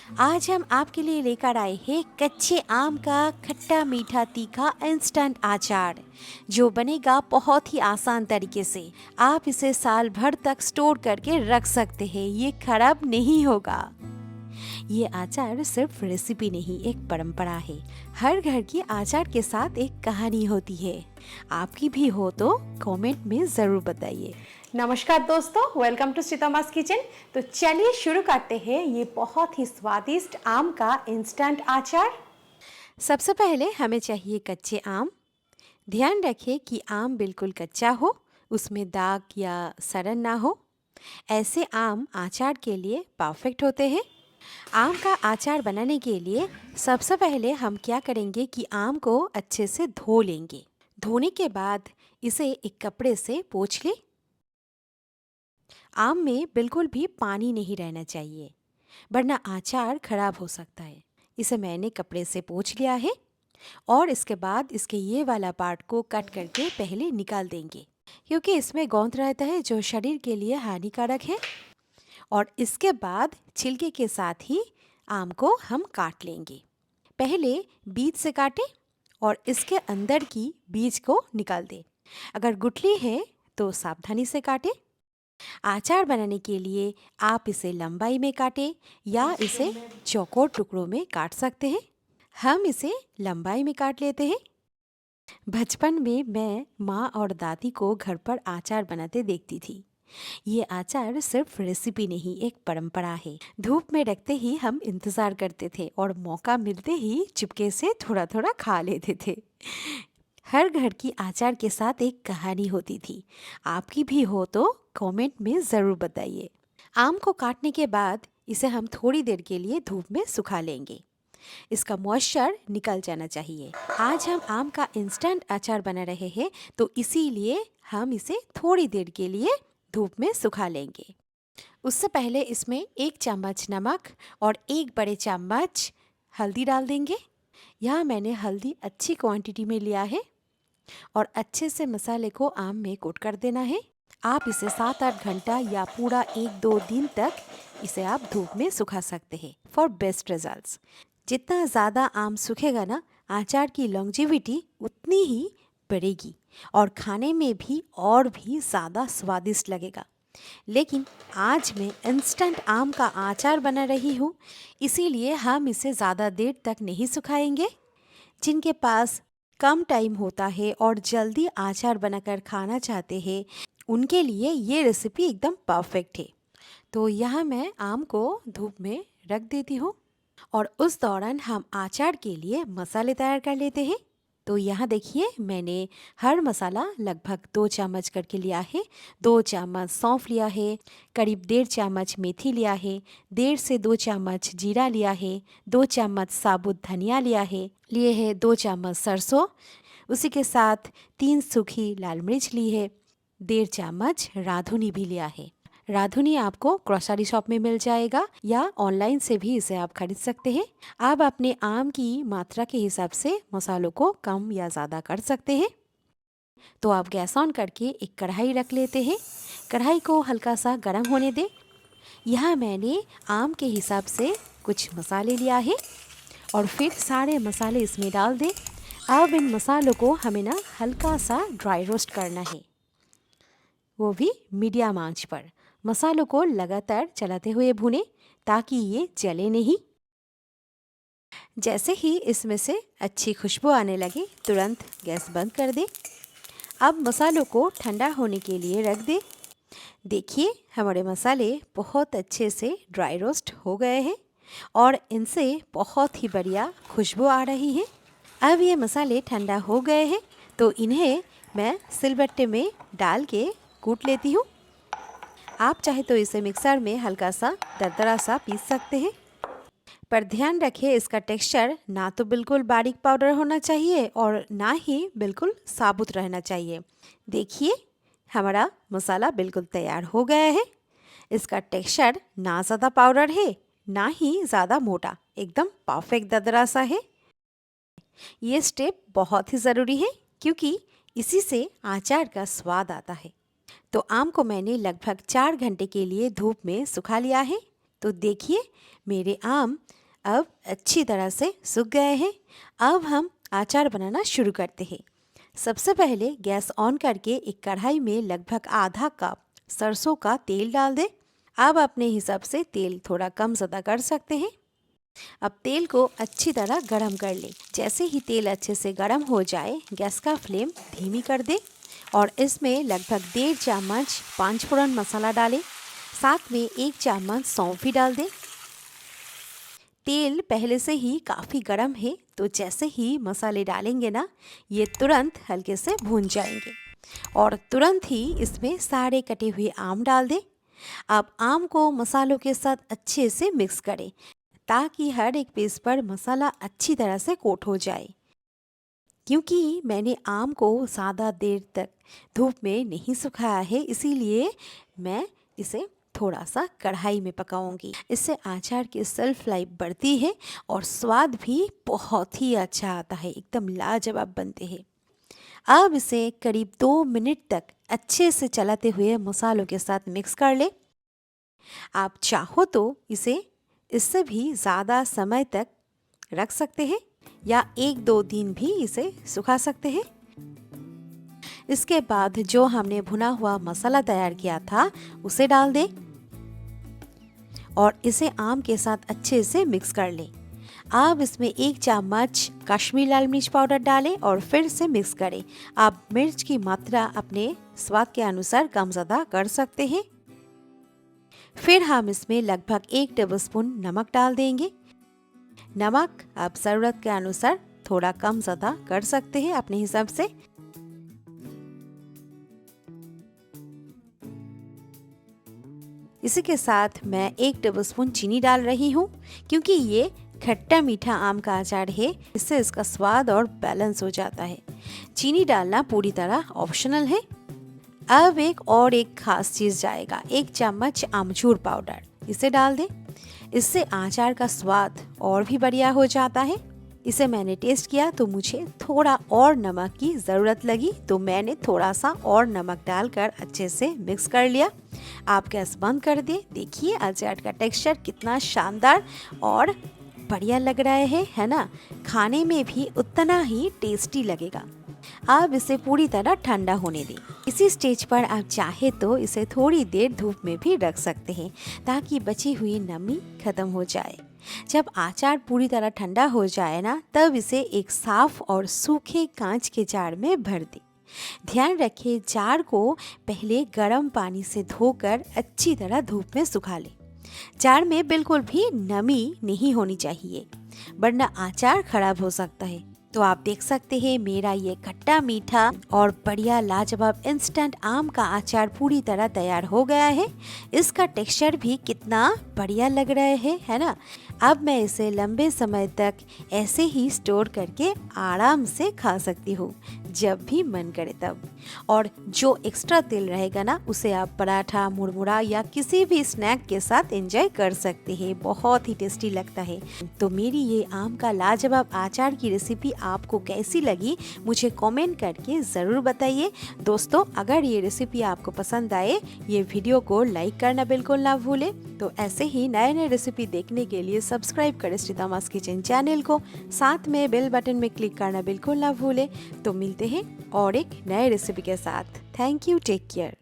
आज हम आपके लिए लेकर आए हैं कच्चे आम का खट्टा मीठा तीखा इंस्टेंट अचार जो बनेगा बहुत ही आसान तरीके से। आप इसे साल भर तक स्टोर करके रख सकते हैं, ये खराब नहीं होगा। ये अचार सिर्फ रेसिपी नहीं, एक परंपरा है। हर घर की अचार के साथ एक कहानी होती है। आपकी भी हो तो कमेंट में ज़रूर बताइए। नमस्कार दोस्तों, वेलकम टू सीतामास किचन। तो चलिए शुरू करते हैं ये बहुत ही स्वादिष्ट आम का इंस्टेंट अचार। सबसे पहले हमें चाहिए कच्चे आम। ध्यान रखें कि आम बिल्कुल कच्चा हो, उसमें दाग या सड़न ना हो। ऐसे आम अचार के लिए परफेक्ट होते हैं। आम का अचार बनाने के लिए सबसे पहले हम क्या करेंगे कि आम को अच्छे से धो लेंगे। धोने के बाद इसे एक कपड़े से पोंछ लें। आम में बिल्कुल भी पानी नहीं रहना चाहिए, वरना अचार खराब हो सकता है। इसे मैंने कपड़े से पोंछ लिया है और इसके बाद इसके ये वाला पार्ट को कट करके पहले निकाल देंगे, क्योंकि इसमें गोंद रहता है जो शरीर के लिए हानिकारक है। और इसके बाद छिलके के साथ ही आम को हम काट लेंगे। पहले बीज से काटें और इसके अंदर की बीज को निकाल दें। अगर गुठली है तो सावधानी से काटें। अचार बनाने के लिए आप इसे लंबाई में काटें या इसे चौकोर टुकड़ों में काट सकते हैं। हम इसे लंबाई में काट लेते हैं। बचपन में मैं माँ और दादी को घर पर अचार बनाते देखती थी। ये अचार सिर्फ रेसिपी नहीं, एक परंपरा है। धूप में रखते ही हम इंतज़ार करते थे और मौका मिलते ही चुपके से थोड़ा थोड़ा खा लेते थे। हर घर की अचार के साथ एक कहानी होती थी। आपकी भी हो तो कमेंट में ज़रूर बताइए। आम को काटने के बाद इसे हम थोड़ी देर के लिए धूप में सुखा लेंगे। इसका मॉइस्चर निकल जाना चाहिए। आज हम आम का इंस्टेंट अचार बना रहे हैं, तो इसीलिए हम इसे थोड़ी देर के लिए धूप में सुखा लेंगे। उससे पहले इसमें 1 चम्मच नमक और 1 बड़े चम्मच हल्दी डाल देंगे। यहाँ मैंने हल्दी अच्छी क्वांटिटी में लिया है और अच्छे से मसाले को आम में कोट कर देना है। आप इसे 7-8 घंटा या पूरा 1-2 दिन तक इसे आप धूप में सुखा सकते हैं फॉर बेस्ट रिजल्ट्स। जितना ज़्यादा आम सूखेगा ना, अचार की लॉन्जेविटी उतनी ही बढ़ेगी और खाने में भी और भी ज़्यादा स्वादिष्ट लगेगा। लेकिन आज मैं इंस्टेंट आम का अचार बना रही हूँ, इसीलिए हम इसे ज़्यादा देर तक नहीं सुखाएंगे। जिनके पास कम टाइम होता है और जल्दी अचार बनाकर खाना चाहते हैं, उनके लिए ये रेसिपी एकदम परफेक्ट है। तो यहाँ मैं आम को धूप में रख देती हूँ और उस दौरान हम अचार के लिए मसाले तैयार कर लेते हैं। तो यहाँ देखिए, मैंने हर मसाला लगभग 2 चम्मच करके लिया है। 2 चम्मच सौंफ लिया है, करीब 1.5 चम्मच मेथी लिया है, 1.5 से 2 चम्मच जीरा लिया है, 2 चम्मच साबुत धनिया लिया है, लिए है 2 चम्मच सरसों, उसी के साथ 3 सूखी लाल मिर्च ली है, 1.5 चम्मच राधुनी भी लिया है। राधुनी आपको ग्रोसरी शॉप में मिल जाएगा या ऑनलाइन से भी इसे आप खरीद सकते हैं। आप अपने आम की मात्रा के हिसाब से मसालों को कम या ज़्यादा कर सकते हैं। तो आप गैस ऑन करके एक कढ़ाई रख लेते हैं। कढ़ाई को हल्का सा गर्म होने दें। यहाँ मैंने आम के हिसाब से कुछ मसाले लिया है और फिर सारे मसाले इसमें डाल दें। अब इन मसालों को हमें ना हल्का सा ड्राई रोस्ट करना है, वो भी मीडियम आंच पर। मसालों को लगातार चलाते हुए भूनें ताकि ये जले नहीं। जैसे ही इसमें से अच्छी खुशबू आने लगे, तुरंत गैस बंद कर दें। अब मसालों को ठंडा होने के लिए रख दें। देखिए, हमारे मसाले बहुत अच्छे से ड्राई रोस्ट हो गए हैं और इनसे बहुत ही बढ़िया खुशबू आ रही है। अब ये मसाले ठंडा हो गए हैं, तो इन्हें मैं सिलबट्टे में डाल के कूट लेती हूँ। आप चाहे तो इसे मिक्सर में हल्का सा दरदरा सा पीस सकते हैं, पर ध्यान रखें इसका टेक्सचर ना तो बिल्कुल बारीक पाउडर होना चाहिए और ना ही बिल्कुल साबुत रहना चाहिए। देखिए, हमारा मसाला बिल्कुल तैयार हो गया है। इसका टेक्सचर ना ज़्यादा पाउडर है ना ही ज़्यादा मोटा, एकदम परफेक्ट दरदरा सा है। ये स्टेप बहुत ही ज़रूरी है क्योंकि इसी से अचार का स्वाद आता है। तो आम को मैंने लगभग 4 घंटे के लिए धूप में सुखा लिया है। तो देखिए मेरे आम अब अच्छी तरह से सूख गए हैं। अब हम अचार बनाना शुरू करते हैं। सबसे पहले गैस ऑन करके एक कढ़ाई में लगभग आधा कप सरसों का तेल डाल दें। आप अपने हिसाब से तेल थोड़ा कम ज़्यादा कर सकते हैं। अब तेल को अच्छी तरह गरम कर लें। जैसे ही तेल अच्छे से गरम हो जाए, गैस का फ्लेम धीमी कर दें और इसमें लगभग 1.5 चम्मच पाँचफोरन मसाला डालें। साथ में 1 चम्मच सौंफ भी डाल दें। तेल पहले से ही काफ़ी गर्म है, तो जैसे ही मसाले डालेंगे ना, ये तुरंत हल्के से भून जाएंगे और तुरंत ही इसमें सारे कटे हुए आम डाल दें। अब आम को मसालों के साथ अच्छे से मिक्स करें ताकि हर एक पीस पर मसाला अच्छी तरह से कोट हो जाए। क्योंकि मैंने आम को ज़्यादा देर तक धूप में नहीं सुखाया है, इसीलिए मैं इसे थोड़ा सा कढ़ाई में पकाऊंगी। इससे अचार की शेल्फ लाइफ बढ़ती है और स्वाद भी बहुत ही अच्छा आता है, एकदम लाजवाब बनते हैं। अब इसे करीब 2 मिनट तक अच्छे से चलाते हुए मसालों के साथ मिक्स कर ले। आप चाहो तो इसे इससे भी ज़्यादा समय तक रख सकते हैं या 1-2 दिन भी इसे सुखा सकते हैं। इसके बाद जो हमने भुना हुआ मसाला तैयार किया था उसे डाल दें और इसे आम के साथ अच्छे से मिक्स कर लें। अब इसमें 1 चम्मच कश्मीरी लाल मिर्च पाउडर डालें और फिर से मिक्स करें। आप मिर्च की मात्रा अपने स्वाद के अनुसार कम ज़्यादा कर सकते हैं। फिर हम इसमें लगभग 1 टेबलस्पून नमक डाल देंगे। नमक आप ज़रूरत के अनुसार थोड़ा कम ज़्यादा कर सकते हैं अपने हिसाब से। इसी के साथ मैं 1 टेबलस्पून चीनी डाल रही हूँ, क्योंकि ये खट्टा मीठा आम का अचार है, इससे इसका स्वाद और बैलेंस हो जाता है। चीनी डालना पूरी तरह ऑप्शनल है। अब एक खास चीज़ जाएगा, 1 चम्मच आमचूर पाउडर, इसे डाल दें। इससे अचार का स्वाद और भी बढ़िया हो जाता है। इसे मैंने टेस्ट किया तो मुझे थोड़ा और नमक की ज़रूरत लगी, तो मैंने थोड़ा सा और नमक डालकर अच्छे से मिक्स कर लिया। आप गैस बंद कर दें। देखिए अचार का टेक्सचर कितना शानदार और बढ़िया लग रहा है ना? खाने में भी उतना ही टेस्टी लगेगा। आप इसे पूरी तरह ठंडा होने दें। इसी स्टेज पर आप चाहे तो इसे थोड़ी देर धूप में भी रख सकते हैं ताकि बची हुई नमी खत्म हो जाए। जब अचार पूरी तरह ठंडा हो जाए ना, तब इसे एक साफ और सूखे कांच के जार में भर दें। ध्यान रखें, जार को पहले गर्म पानी से धोकर अच्छी तरह धूप में सुखा लें। जार में बिल्कुल भी नमी नहीं होनी चाहिए, वरना अचार खराब हो सकता है। तो आप देख सकते हैं मेरा ये खट्टा मीठा और बढ़िया लाजवाब इंस्टेंट आम का अचार पूरी तरह तैयार हो गया है। इसका टेक्सचर भी कितना बढ़िया लग रहा है ना? अब मैं इसे लंबे समय तक ऐसे ही स्टोर करके आराम से खा सकती हूँ, जब भी मन करे तब। और जो एक्स्ट्रा तेल रहेगा ना, उसे आप पराठा, मुरमुरा या किसी भी स्नैक के साथ एंजॉय कर सकते हैं। बहुत ही टेस्टी लगता है। तो मेरी ये आम का लाजवाब अचार की रेसिपी आपको कैसी लगी, मुझे कमेंट करके ज़रूर बताइए। दोस्तों, अगर ये रेसिपी आपको पसंद आए, ये वीडियो को लाइक करना बिल्कुल ना भूलें। तो ऐसे ही नए नए रेसिपी देखने के लिए सब्सक्राइब करें श्रीतमास किचन चैनल को। साथ में बेल बटन में क्लिक करना बिल्कुल ना भूलें। तो मिलते हैं और एक नए रेसिपी के साथ। Thank you, take care.